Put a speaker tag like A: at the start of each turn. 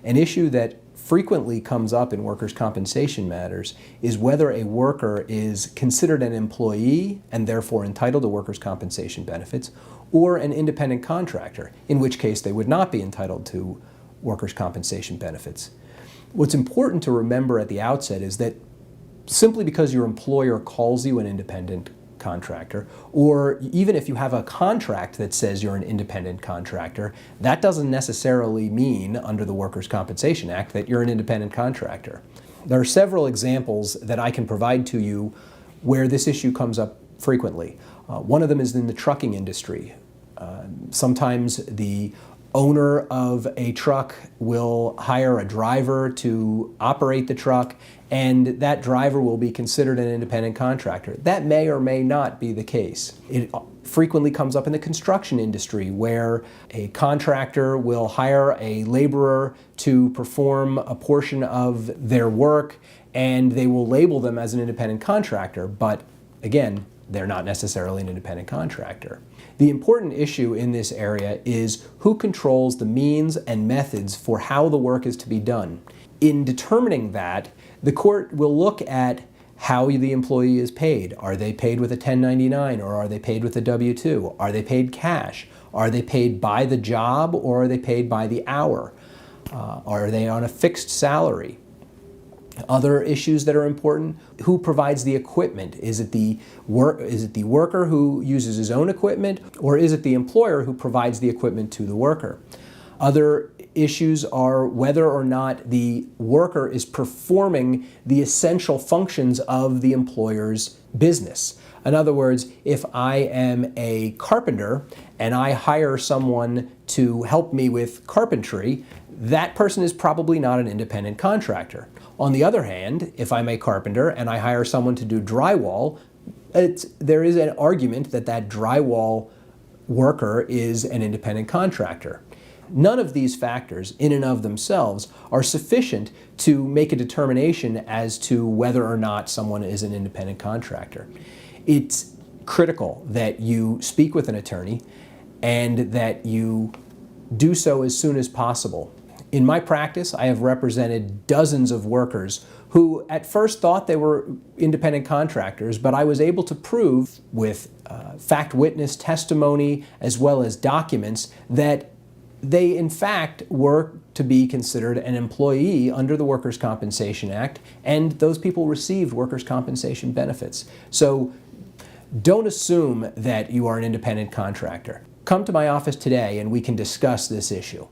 A: An issue that frequently comes up in workers' compensation matters is whether a worker is considered an employee and therefore entitled to workers' compensation benefits, or an independent contractor, in which case they would not be entitled to workers' compensation benefits. What's important to remember at the outset is that simply because your employer calls you an independent contractor, or even if you have a contract that says you're an independent contractor, that doesn't necessarily mean, under the Workers' Compensation Act, that you're an independent contractor. There are several examples that I can provide to you where this issue comes up frequently. One of them is in the trucking industry. Sometimes the owner of a truck will hire a driver to operate the truck, and that driver will be considered an independent contractor. That may or may not be the case. It frequently comes up in the construction industry, where a contractor will hire a laborer to perform a portion of their work, and they will label them as an independent contractor, but again, they're not necessarily an independent contractor. The important issue in this area is who controls the means and methods for how the work is to be done. In determining that, the court will look at how the employee is paid. Are they paid with a 1099 or are they paid with a W-2? Are they paid cash? Are they paid by the job or are they paid by the hour? Are they on a fixed salary? Other issues that are important: who provides the equipment? Is it the worker who uses his own equipment, or is it the employer who provides the equipment to the worker? Other issues are whether or not the worker is performing the essential functions of the employer's business. In other words, if I am a carpenter and I hire someone to help me with carpentry, that person is probably not an independent contractor. On the other hand, if I'm a carpenter and I hire someone to do drywall, there is an argument that that drywall worker is an independent contractor. None of these factors, in and of themselves, are sufficient to make a determination as to whether or not someone is an independent contractor. It's critical that you speak with an attorney and that you do so as soon as possible. In my practice, I have represented dozens of workers who at first thought they were independent contractors, but I was able to prove with fact witness testimony as well as documents that they in fact were to be considered an employee under the Workers' Compensation Act, and those people received workers' compensation benefits. So don't assume that you are an independent contractor. Come to my office today and we can discuss this issue.